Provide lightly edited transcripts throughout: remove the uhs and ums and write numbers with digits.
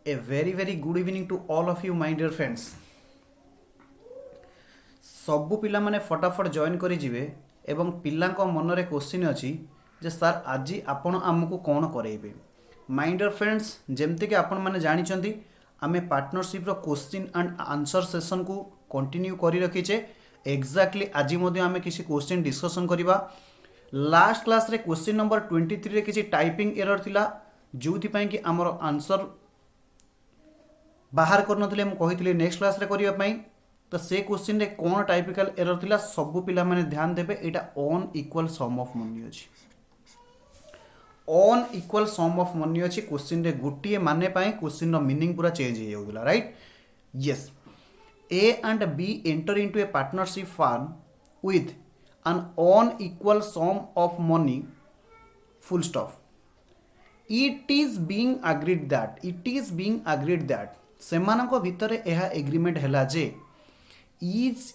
A very good evening to all of you my dear friends. सबु पिला माने फटाफट जॉइन करी जिवे एवं पिलांक मनरे क्वेश्चन अछि जे सर आज आपण हमकु कोन करेबे। माय डियर फ्रेंड्स, जेमते कि आपण माने जानि चंदी आमे पार्टनरशिप रो क्वेश्चन एंड आंसर सेशन को कंटिन्यू करी रखिचे। एग्जैक्टली आज मध्ये आमे किसी क्वेश्चन डिस्कशन करिबा। लास्ट क्लास रे क्वेश्चन नंबर 23 रे किसी टाइपिंग एरर थिला जोथि पई कि हमर आंसर बाहर करनथिले मु कहिथिले नेक्स्ट क्लास रे करिया पई। तो से क्वेश्चन रे कोन टाइपिकल एरर थिला सबु पिला माने ध्यान देबे। एटा on equal sum of money अछि, on equal sum of money अछि। क्वेश्चन रे गुटिए माने पई क्वेश्चन रो मीनिंग पूरा चेंज हो जाउला, right. Yes, A and B enter into a partnership firm with an on equal sum of money full stop. It is being agreed that सेमानक भितरे एहा एग्रीमेंट हैला जे is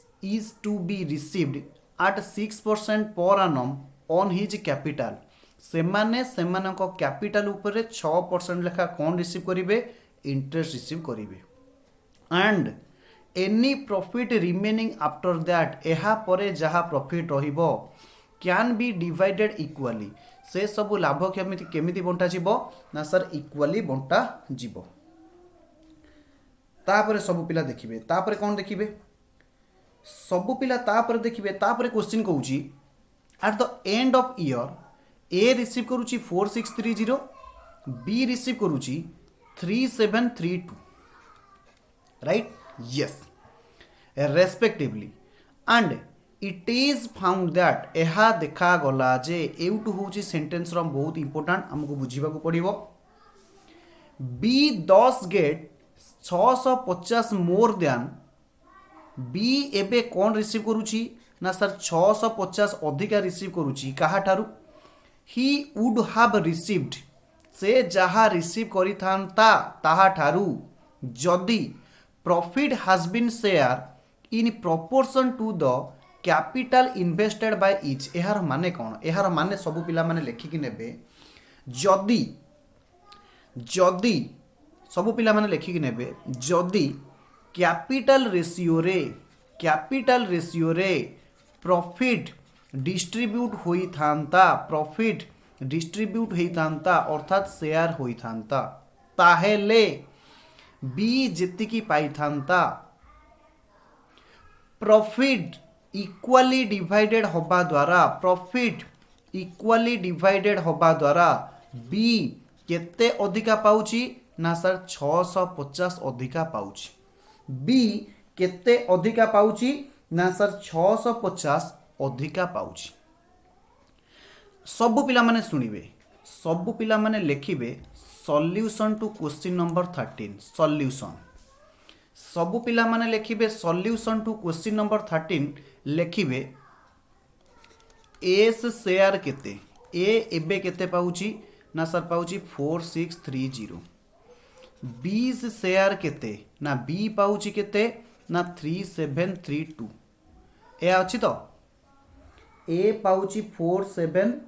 to be received at 6% per annum on his capital. सेमाने सेमानक capital ऊपर 6% लेखा कौन receive करिवे? Interest receive करिवे। And any profit remaining after that, एहा परे जहा प्रॉफिट रहिबो कैन बी डिवाइडेड इक्वली। से सब लाभ केमिति बंटा जीवो ना सर इक्वली बंटा जीवो। तापरे सब पिला देखिबे। तापरे कौन देखिबे? सब पिला तापरे देखिबे। तापरे क्वेश्चन कहूची at the end of year A receive करूची 4630, बी रिसीव करूची 3732, right. Yes, respectively. And it is found that, एहा देखा गला जे एउटू होची सेंटेंस रो बहुत इंपोर्टेंट हमको बुझीबा को पड़िबो। B 10 get 650 more than, B एबे कौन रिसीव करूची ना सर 650 अधिका रिसीव करूची। कहा ठारू? ही वुड हैव रिसीव्ड, से जहा रिसीव करि थांता ताहा ठारू जदी profit has been share in proportion to the capital invested by each. एहार माने कौन? एहार माने सब पिला माने लेखिकी नेबे। जदी जदी सब पिला माने लेखिकी नेबे, जदी कैपिटल रेशियो रे प्रॉफिट डिस्ट्रीब्यूट होई थांता, प्रॉफिट डिस्ट्रीब्यूट होई थांता अर्थात शेयर होई थांता, ताहेले बी जेतिकी पाई थांता प्रॉफिट इक्वली डिवाइडेड होबा द्वारा, प्रॉफिट इक्वली डिवाइडेड होबा द्वारा बी केते अधिका पाउची ना सर 650 अधिका पाउची। बी केते अधिका पाउची ना सर 650 अधिका पाउची। सब पिला माने सुनिबे, सब पिला माने लेखिबे solution to question number 13। Solution सब पिला माने लेखिबे सॉल्यूशन टू क्वेश्चन नंबर 13 लेखिबे। एस शेयर केते? ए एबे केते पाउची ना सर पाउची 4630। 20 शेयर केते ना बी पाउची केते ना 3732। ए अछि तो ए पाउची 4630,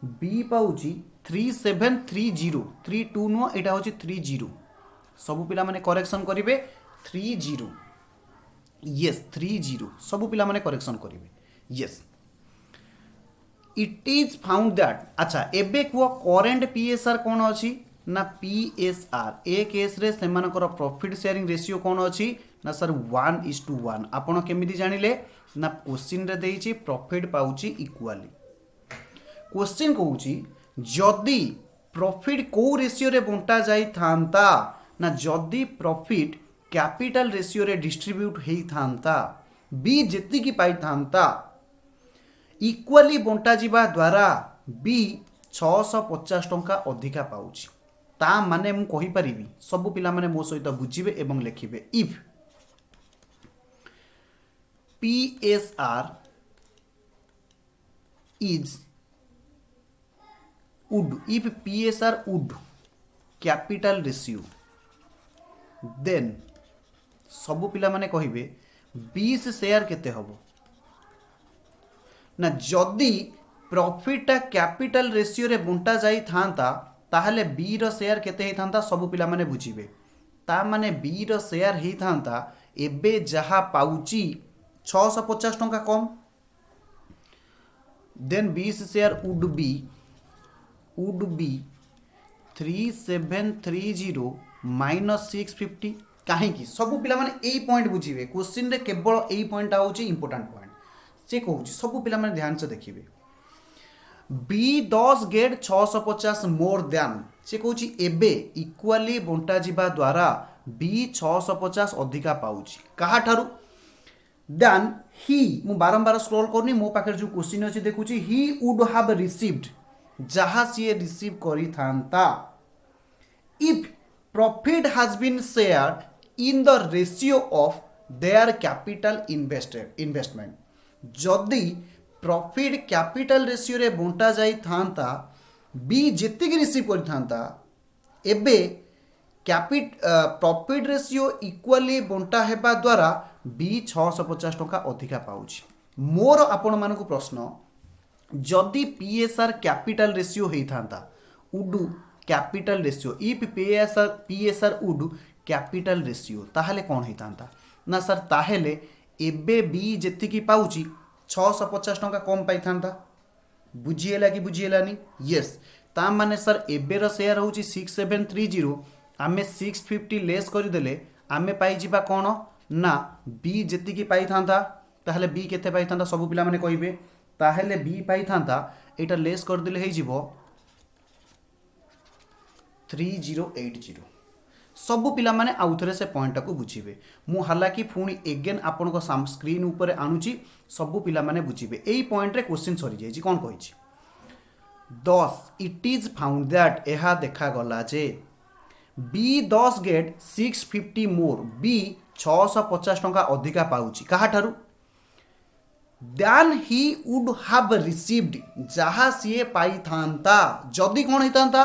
बी पाउची 3730। 32 नो एटा होची 30। सब पिला माने करेक्शन करिवे 30। यस 30 सब पिला माने करेक्शन करिवे। Yes, it is found that. अच्छा एबे को करेंट पीएसआर कौन अछि ना पीएसआर। ए केस रे सेमानकर प्रॉफिट शेयरिंग रेशियो कौन अछि ना सर 1:1। आपण केमिति जानिले ना क्वेश्चन रे देइछि प्रॉफिट पाउछि इक्वली। क्वेश्चन कहूछि जदी प्रॉफिट को रेशियो रे बंटा जाई थांता ना जदी प्रॉफिट कैपिटल रेशियो रे डिस्ट्रीब्यूट हेई थांता, बी जेति की पाई थांता इक्वली बंटा जिबा द्वारा बी 650 टंका अधिका पाउछि। ता माने मु कहि परिबी सब पिला माने मो सहित बुझिबे एवं लेखिबे। If PSR is would, if PSR would capital ratio, then सब पिला माने कहिबे 20 शेयर केते हबो ना जदी प्रॉफिट कैपिटल रेशियो रे बंटा जाई थांता ताहले बी रो शेयर केते ही थांता सब पिला माने बुझिबे ता माने बी रो शेयर ही थांता एबे जहा पाउची 650 टंका कम then B share would be 3730 minus 650 कहीं सब पिला माने यही पॉइंट बुझिबे क्वेश्चन रे केवल यही पॉइंट होची इंपोर्टेंट पॉइंट से कहूँ सब पिला माने ध्यान से देखिए बी 10 गेट 650 मोर दैन से कहूँ एबे इक्वाली बंटा जिबा द्वारा बी 650 अधिका पाउची कहा ठारू देन ही मु बारंबार स्क्रॉल करनी मो पाखे जो क्वेश्चन अच्छी देखुची ही वुड हैव रिसीव्ड जहा सी रिसीव करी थांता if profit has been shared in the ratio of their capital investment जदि प्रॉफिट कैपिटल रेशियो रे बंटा जाई थांता बी जेतिक रिसीव करी थांता एबे प्रॉफिट रेशियो इक्वाली बंटा हेबा द्वारा बी 650 टंका अधिका पाउची मोर आपण मानकु प्रश्न जदि पीएसआर कैपिटल रेशियो हेई थांता उडू कैपिटल रेशियो इफ पीएसआर उडू कैपिटल रेशियो ताहले कौन हेई थांता ना सर ताहले एबे बी जेतिकी पाउची 650 टंका कम पाई थांता बुझीला कि बुझीलानी यस ता माने सर एबेर शेयर होची 6730 आमे 650 लेस कर देले आमे पाई जिबा कोन ना बी जेतिकी पाई थांता ताहले बी केते पाई थांता सब पिला माने कहिबे ताहले बी पाई थांता एटा लेस कर देले हेई जिवो 3080 सब पिला माने आउथरे से पॉइंट को बुझीबे मु हालाकि पुणी एगेन आपण को स्क्रीन ऊपर आणुची सब पिला माने बुझीबे एई पॉइंट रे क्वेश्चन सरी जाई छी कोन कहिछि 10 इट इज फाउंड दैट एहा देखा गला जे बी 10 गेट 650 मोर बी 650 टंका अधिका पाउची कहा ठारू then he would have received जहा सी पाई थांता जदी कोन हितांता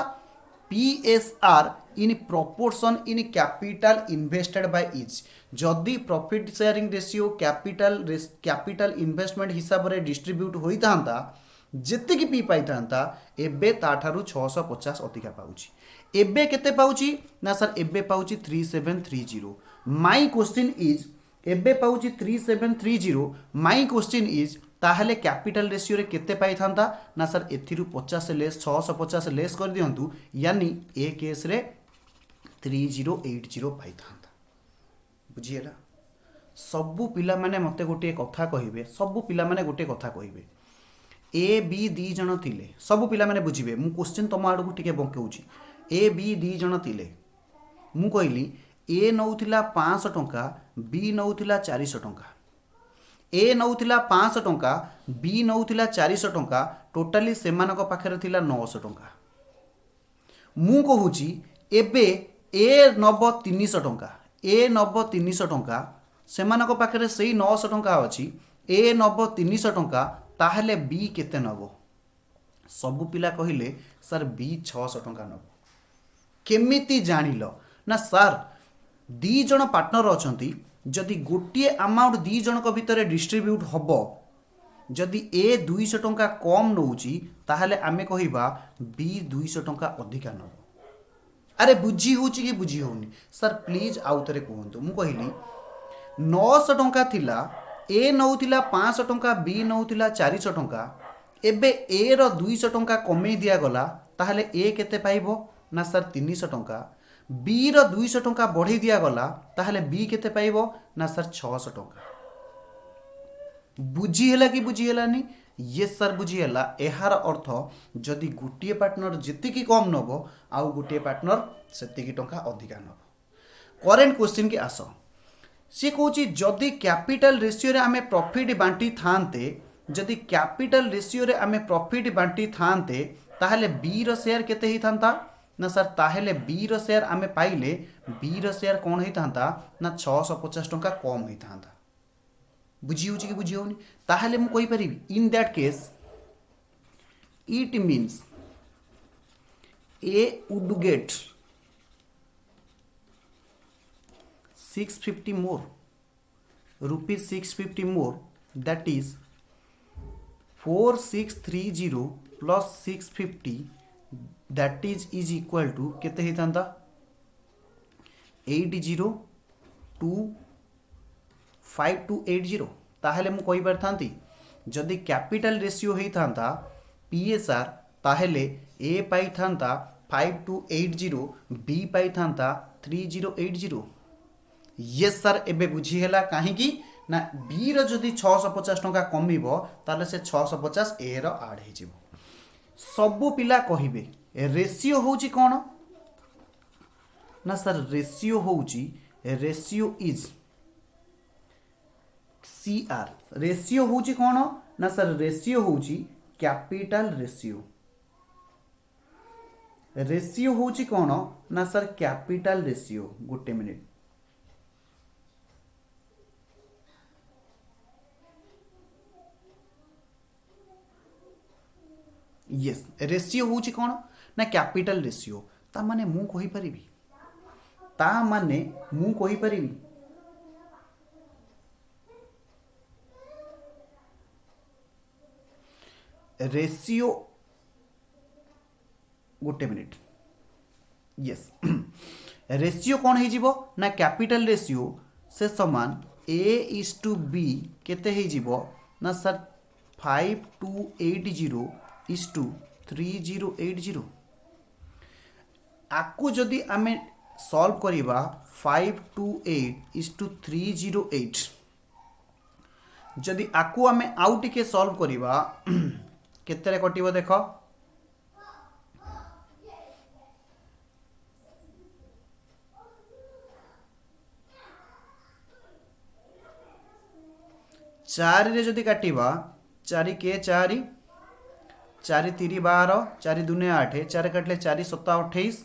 PSR in proportion in capital invested by each जदि profit sharing ratio capital investment हिसाब रे डिस्ट्रीब्यूट होई थांता जेतिकी पी पाई थांता एबे ताठारु 650 अधिका पाउची एबे केते पाउची ना सर एबे पाउची 3730 माय क्वेश्चन इज एबे पाउची 3730 माय क्वेश्चन इज ताहले कैपिटल रेशियो रे केते पाई थांता ना सर एथिरु 50 लेस 650 लेस कर दियंतु यानी ए केस रे 3080 पाई थांता बुझिएला सबु पिला माने मते गोटे कथा कहिबे सबु पिला माने गोटे कथा कहिबे ए बी दी जण थिले सबु पिला माने बुझिबे मु क्वेश्चन तम आडू टिके बंकेउची ए बी दी जण थिले मु कहली ए नौथिला 500 टंका बी नौथिला 400 टंका ए नौथिला 500 टंका बी नौथिला 400 टंका टोटाली सेमानक पाखरे थिला 900 टंका मु कहूची एबे ए नब 300 टंका ए नब 300 टंका सेमानक पाखरे सेई 900 टंका अछि ए नब 300 टंका ताहले बी केते नब सबु पिला कहिले सर बी 600 टंका नब केमिति जानिलो ना सर दी जण पार्टनर अछंती जदि गोटे अमाउंट दी जनक भितर डिस्ट्रीब्यूट हबो जदि ए 200 टंका कम नौची ताहले आमे कहिबा बी 200 टंका अधिका नब अरे बुझी होची कि बुझी होनी सर प्लीज आउतरे कहंतु मु कहिली 900 टंका थिला ए नौथिला 500 टंका बी नौथिला 400 टंका एबे ए रो 200 टंका कमे दिया गला ताहले ए केते पाइबो ना सर 300 टंका बी रो 200 टंका बढ़ी दिया गला ताहले बी केते पाइबो ना सर 600 टंका बुझी हैला कि बुझी हैलानी ये सर बुझी हैला एहार अर्थ जदि गुटिए पार्टनर जेतिकी कम नबो आउ गुटिए पार्टनर सेतिकी टंका अधिका नबो करेंट क्वेश्चन के आसो सी कहूची जदि कैपिटल रेशियो रे आमे प्रॉफिट बांटी थांते जदि कैपिटल रेशियो रे आमे प्रॉफिट बांटी थांते ताहले बी रो शेयर केते ही थांता ना सर ताहले बी रो शेयर आमे पाइले बी रो शेयर कोन ही थांता ना 650 टंका कम ही थांता बुझी होची कि बुझी होनी ताहले मु कहि परिबी in that case it means A would get 650 more rupees 650 more that is 4630 plus 650 that is equal to केते होता 80525280 ताहले मु कहि पारथांती जदि कैपिटल रेशियो होता पीएसआर ताहले ए पाई था 5280 बी पाई था 3080 यस सर एबे बुझीगला कहीं ना बी रदि 650 टंका कमिब ताले से 650 ए रो आड हो सबू पिला कहिबे रेशियो होची कौन ना सर रेशियो होची रेशियो इज सीआर रेशियो होची कौन ना सर रेशियो होची कैपिटल रेशियो रेशियो होची कौन ना सर कैपिटल रेशियो गोटे मिनिट यस रेशियो होची कौन ना कैपिटल रेशियो ता माने मु कहि परिबी ता माने मु कहि परिबी रेशियो गोटे मिनिट यस रेशियो कौन हो जीवो ना कैपिटल रेशियो से समान ए इज टू बी केते हो जीवो ना सर 5280 इज टू 3080 आकु जदि आमे सॉल्व करिबा 528 इज टू 308 जदि आकु आमे आउ टिके सॉल्व करिबा केते कटिबो देख 4 रे जदि काटिबा 4 के 4 4 3 12 4 दूने 8 4 काटले 4 7 28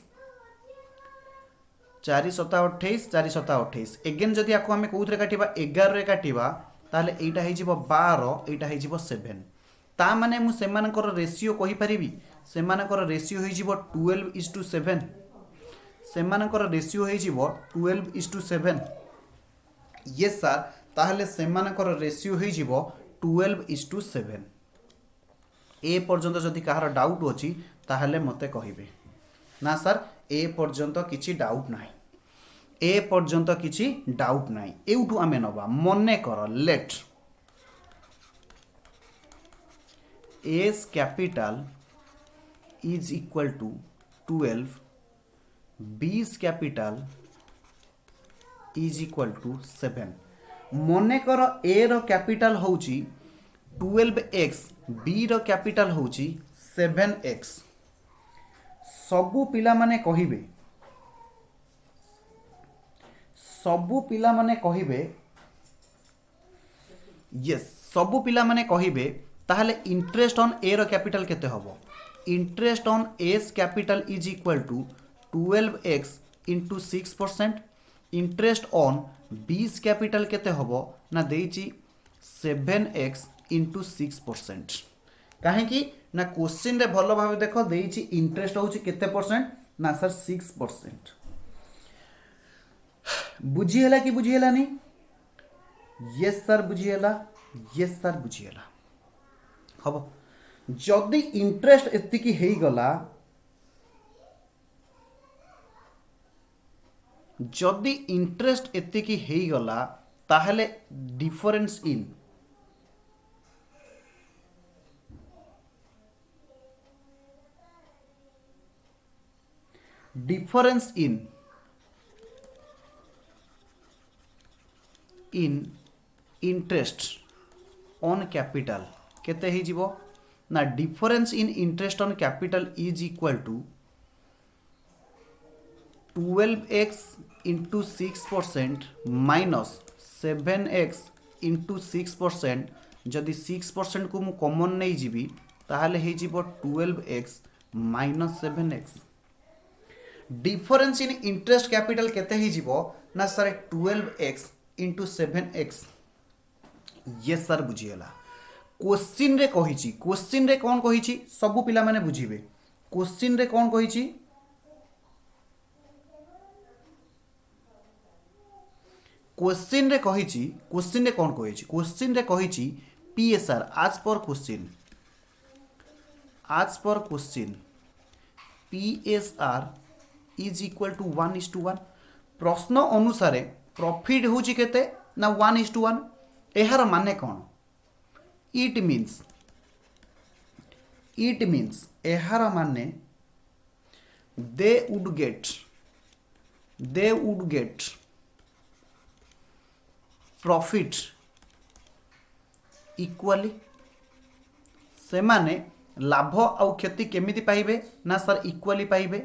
4 7 28 4 7 28 एगेन जदि आको आमे कोउथरे काटिबा 11 रे काटिबा ताले एटा हे जिवो 12 एटा हे जिवो 7 ता माने मु सेमानकर रेशियो कहि परिबी सेमानकर रेशियो हे जिवो 12:7 सेमानकर रेशियो हे जिवो 12:7 यस सर ताहले सेमानकर रेशियो हो जिवो 12:7 ए पर्यंत जदि कहार डाउट अछि ताहले मते कहिबे ना सर ए पर्यंत किछि डाउट नाही ए पर्यंत किछि डाउट नाही एउठु आमे नबा मने कर let A's capital is equal to 12 B's capital is equal to 7 मने कर ए रो कैपिटल होची 12x बी रो कैपिटल होची 7x सबु पिला माने कहिबे यस सबु पिला माने कहिबे ताहले इंटरेस्ट ऑन ए रो कैपिटल केते हबो interest on A's capital is equal to 12x into 6% interest on B's capital केते हबो ना देइची 7x इंटू 6% कहीं ना क्वेश्चन रे भलो भाव देखो देइची इंटरेस्ट होची केते परसेंट ना सर 6% बुझी हला कि बुझी हला नहीं यस सर बुझी हला हबो जदी इंटरेस्ट एतिकी हेई गला जदि इंटरेस्ट एतिकी हेई गला ताहले difference in interest on capital केते ही जीवो ना difference in interest on capital is equal to 12x into 6% minus 7x into 6% जदि 6% को मु कॉमन नहीं जीवी ताहले हे जीवो 12x minus 7x difference in interest capital केते ही जीवो ना sir 12x into 7x yes sir बुझीगला क्वेश्चन रे कहिची क्वेश्चन रे कोन कहिची सबु पिला माने बुझीबे क्वेश्चन रे कोन कहिची क्वेश्चन रे कौन कही क्वेश्चन रे पीएसआर आज पर क्वेश्चन आज पर question PSR is equal to 1:1 प्रश्न अनुसार प्रॉफिट होची केते ना 1:1 एहार माने कौन इट मीन्स एहार माने दे वुड गेट प्रॉफिट इक्वली से माने लाभ आउ क्षति केमिति पाइबे ना सर इक्वली पाइबे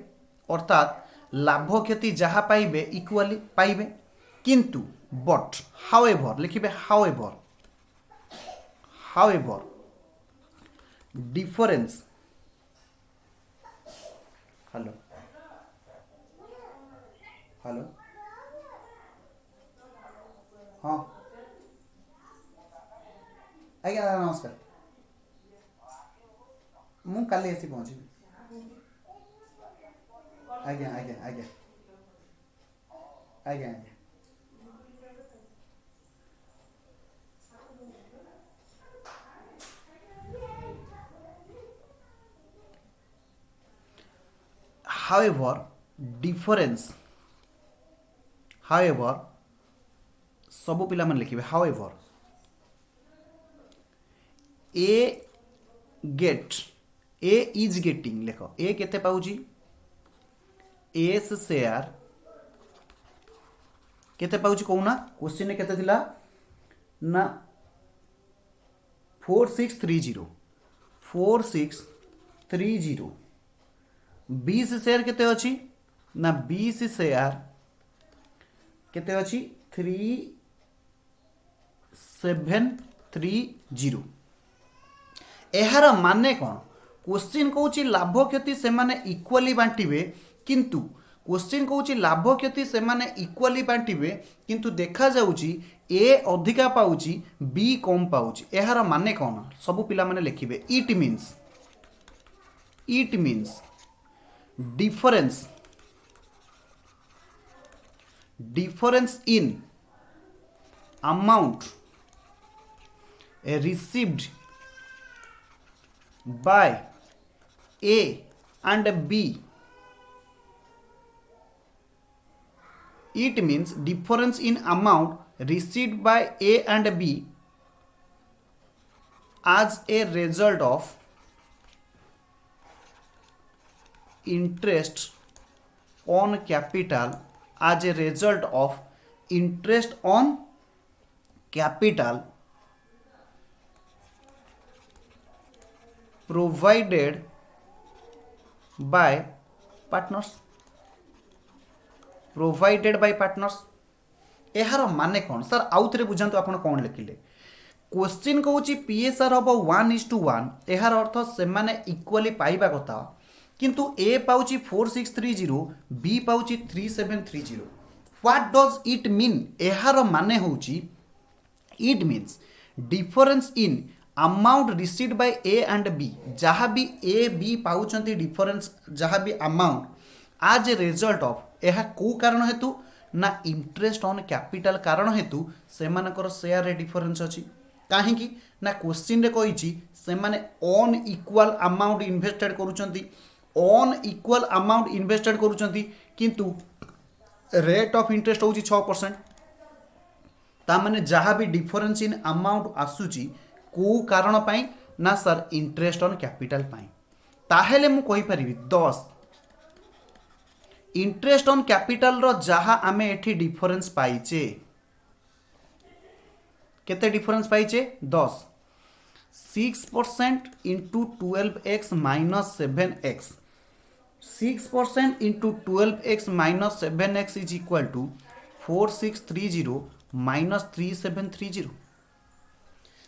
अर्थात लाभ क्षति जहाँ पाइबे इक्वली पाइबे किंतु बट हाउएवर लिखिबे हाउएवर डिफरेंस हेलो हाँ आज्ञा नमस्कार मु काली आसी पहुँची आज्ञा आज्ञा आज्ञा आज्ञा आज्ञा however सब पिला मन लिखिबे however A is getting लेख A केते पाउची एस शेयर केते पाउची कहूना क्वेश्चन ने केते थिला ना 4630 20 शेयर केते अछि ना 20 शेयर केते अछि 3730 एहार माने कौन क्वेश्चन कहूँ लाभ क्षति से माने इक्वली बांटिबे किंतु क्वेश्चन कहूँ लाभ क्षति से माने इक्वली बांटिबे किंतु देखा जाउची ए अधिका पाउची बी कम पाउची एहार माने कौन सब पिला माने लिखिबे it means difference in amount received by A and B. It means difference in amount received by A and B as a result of interest on capital provided by partners एहार माने कौन sir आउ थे बुझातु आप कौन लिखिले question कहूँ PSR हम 1:1 एहार अर्थ से माने इक्वली पाइबा कथा किंतु ए पाउची 4630 बी पाउची 3730 व्हाट डज इट मीन एहार माने होउची it means difference in amount received by A and B जहाँ भी ए बी पाउचंती डिफरेंस जहाँ भी अमाउंट आज ए रिजल्ट ऑफ यह को कारण हेतु ना इंटरेस्ट ऑन कैपिटल कारण हेतु से मानकर शेयर रे डिफरेंस अछि काहेकि ना क्वेश्चन रे कहिछि से माने ऑन इक्वल अमाउंट इन्वेस्टेड करूचंती ऑन इक्वल अमाउंट इन्वेस्टेड करूचंती किंतु रेट ऑफ इंटरेस्ट होउची 6% ता माने जहाँ भी डिफरेंस इन अमाउंट आसुची को कारण पाई ना सर इंटरेस्ट ऑन कैपिटल पाई ताहेले मु कहि परिबी 10 इंटरेस्ट ऑन कैपिटल रो जहाँ आमे एठी डिफरेंस पाइचे केते डिफरेंस पाइचे 10 6% into 12x minus 7x 6% into 12x minus 7x is equal to 4630 minus 3730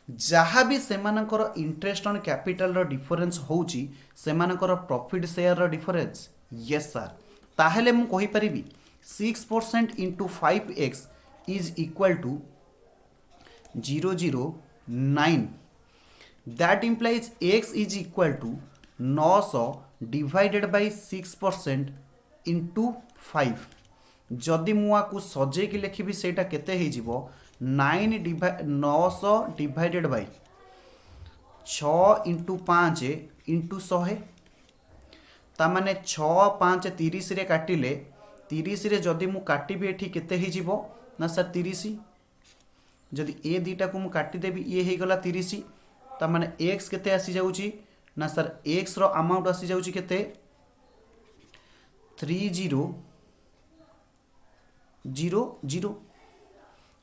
जहाँ भी सेमानकर इंटरेस्ट ऑन कैपिटल रो डिफरेंस होउची सेमानकर प्रॉफिट शेयर रो डिफरेंस यस सर ताहेले मु कहि परिबी 6% into 5x is equal to 009 that implies x is equal to 900 divided by 6% into 5 जदि मुआकू सजे की लिखिबी सेटा केते हे जिवो 900 डिवाइडेड बाय 6 इंटू 5 इंटू 100 ताने 6 5 30 रे काटिले 30 रे जदि मु काटिबी एठी केते ही जीवो ना सर 30 जदि ए दुटा को मु काटिदेवी ये हो गला 30 ताने एक्स केते आसी जाउची ना सर एक्स रो अमाउंट आसी जाउची केते 3000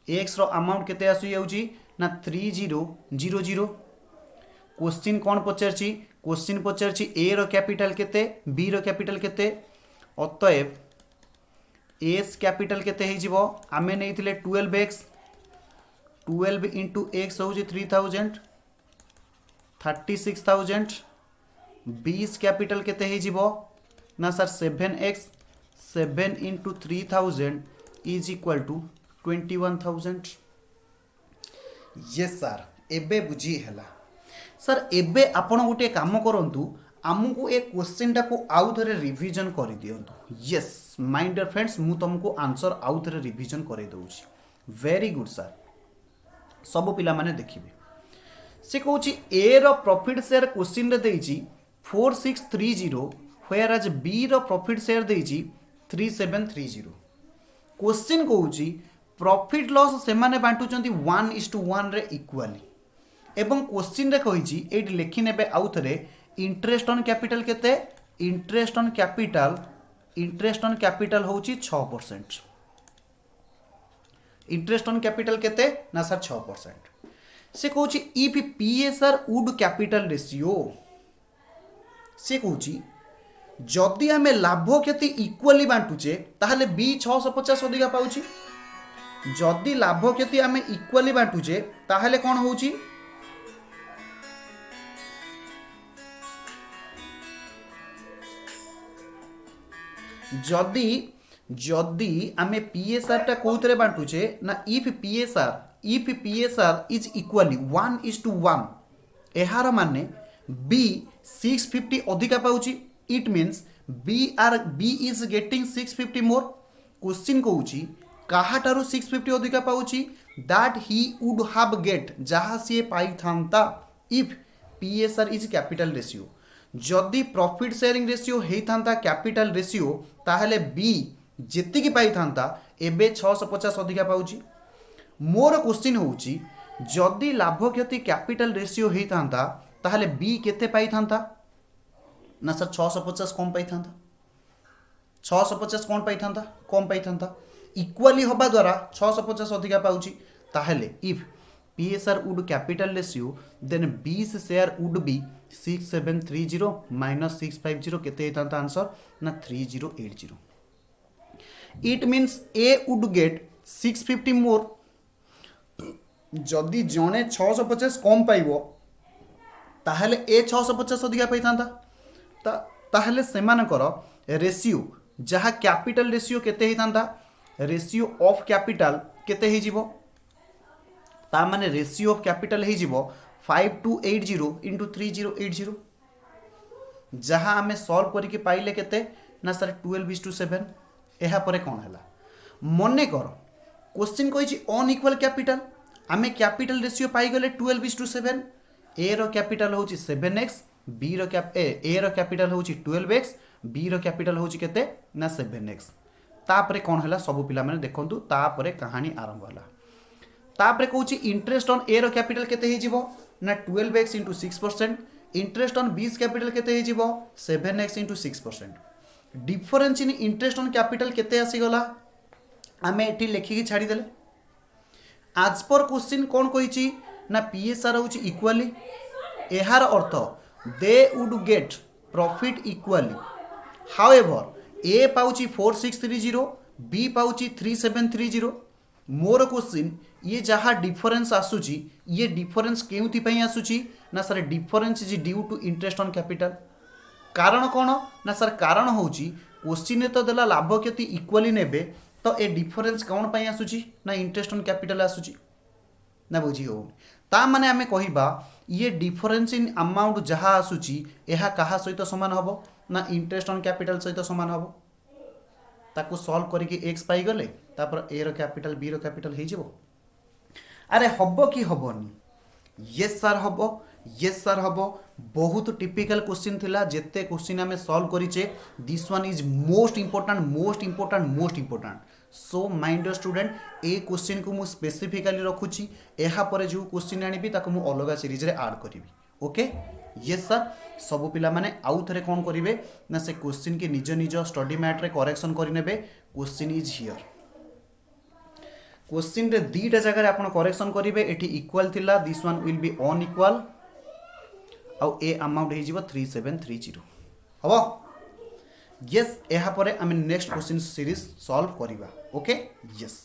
एक्स रो अमाउंट केते आसी जाउची ना 3000 क्वेश्चन कौन पचारची क्वेश्चन पचारची ए रो कैपिटल केते बी रो कैपिटल केते अतएव एस कैपिटल केते ही जीवो आमे नेइथिले 12x 12 इंटू एक्स हूँ 3000 36,000 20 कैपिटल केते ही जीवो ना sir 7x 7 into 3000 is equal to 21,000 yes sir एबे बुझी हैला सर एबे आपण गोटे काम करंतु आमको ए क्वेश्चन टाको आउ थरे रिवीजन कर दियंतु यस माय डियर फ्रेंड्स मु तुमको आंसर आउ थरे रिवीजन करे दउची वेरी गुड सर सब पिला माने देखिबे से कहूची ए रो प्रॉफिट शेयर क्वेश्चन रे देइची 4630 व्हेयर एज बी रो प्रॉफिट शेयर देइची 3730 क्वेश्चन कहूची प्रॉफिट लॉस से माने बांटुचंती 1:1 रे इक्वली एवं क्वेश्चन रे कहिची एटी लिखि नेबे आउ थरे इंटरेस्ट ऑन कैपिटल केते इंटरेस्ट ऑन कैपिटल होची 6% इंटरेस्ट ऑन कैपिटल केते ना सर 6% से कहूची if PSR would capital ratio से कहूची जदि आमे लाभ क्षति इक्वली बांटुचे ताहले बी 650 अधिका पाउची जदि लाभ क्षति आमे इक्वली बांटुचे ताहले कोन होउची जदि आमे पीएसआर टा कोथरे बांटुचे ना इफ पीएसआर इज इक्वली 1:1 एहार माने बी 650 अधिका पाउची it means B is getting 650 more question कहूची काहाटारू 650 अधिका पाउची that he would have get जहा से पाई थांता if PSR is capital ratio जदि प्रॉफिट शेयरिंग रेशियो हेई थांता कैपिटल रेशियो ताहले बी जेतिकी पाई थांता एबे 650 अधिका पाउची मोर क्वेश्चन होउची जदि लाभ क्षति कैपिटल रेशियो हेई थांता ताहले बी केते पाई थांता ना सर 650 कम पाई थांता 650 कौन पाई थांता कम पाई थांता इक्वली होबा द्वारा 650 अधिका पाउची ताहले if PSR would capital ratio then B's share would be 6730 minus 650 केते हेतांता आंसर ना 3080 it means A would get 650 more जदि जने 650 कम पाइबो ताहले ए 650 अधिका पाई थांता ताहले सेमानकर रेशियो जहा कैपिटल रेशियो केते हेतांता रेशियो ऑफ कैपिटल केते हे जीवो ता माने रेशियो ऑफ कैपिटल हे जीवो 5280 इंटू 3080 जहाँ आमे सॉल्व करके पाइले केते ना सर 12:7 एहा परे कौन हैला मने कर क्वेश्चन कहिछि अनइक्वल कैपिटल आमे कैपिटल रेशियो पाई गले 12:7 ए रो कैपिटल होछि 7x बी रो ए रो कैपिटल होछि 12x बी रो कैपिटल होछि केते ना 7x तापरे कौन हैला सब पिला माने देखंतु तापरे कहानी आरंभ होला तापरे कहूछि इंटरेस्ट ऑन ए रो कैपिटल केते हे जीवो ना 12x into 6% interest on B's capital केते हे जीवो 7x into 6% difference in interest on capital केते आसी गला आमे एठी लेखिकी छाड़ी देले आज पर क्वेश्चन कौन कहिछि ना पीएसआर होछि इक्वली एहार अर्थ they would get profit equally however A पाउछि 4630 बी पाउछि 3730 मोर क्वेश्चन ये जहाँ डिफरेंस आसुची ये डिफरेंस केउथि पई आसुची ना sir difference is due to interest on capital कारण कौन ना सर कारण होची क्वेश्चन तो देला लाभ क्षति इक्वली नेबे तो ए डिफरेंस कौन पई आसुची ना इंटरेस्ट ऑन कैपिटल आसुची ना बुझी हो ता माने आमे कहिबा ये डिफरेंस इन अमाउंट जहाँ आसुची एहा कहा सहित समान हबो ना इंटरेस्ट ऑन कैपिटल सहित समान हबो ताको सॉल्व करके x पाई गले तापर a रो कैपिटल b रो कैपिटल हे जिवो अरे हबो कि हबोनी यस सर हबो यस सर हम बहुत टिपिकल क्वेश्चन थिला जेते क्वेश्चन आम सॉल्व करिचे this one is most important most important most important so mind student ए क्वेश्चन को मु स्पेसिफिकली रखुची एहा परे जो क्वेश्चन आनिबी ताको मु अलगा सीरीज रे ऐड करिवि ओके यस सर सब पिला माने आउ थरे कोन करिवे ना से क्वेश्चन के निज निज स्टडी मैट रे करेक्शन करिनेबे क्वेश्चन इज हियर क्वेश्चन रे दीटा जगह आपण करेक्शन करिवे एठी इक्वल थिला this one will be unequal आउ ए अमाउंट हे जिवो 3730 हबो यस एहा परे आम नेक्स्ट क्वेश्चन सीरीज सॉल्व करिवा ओके यस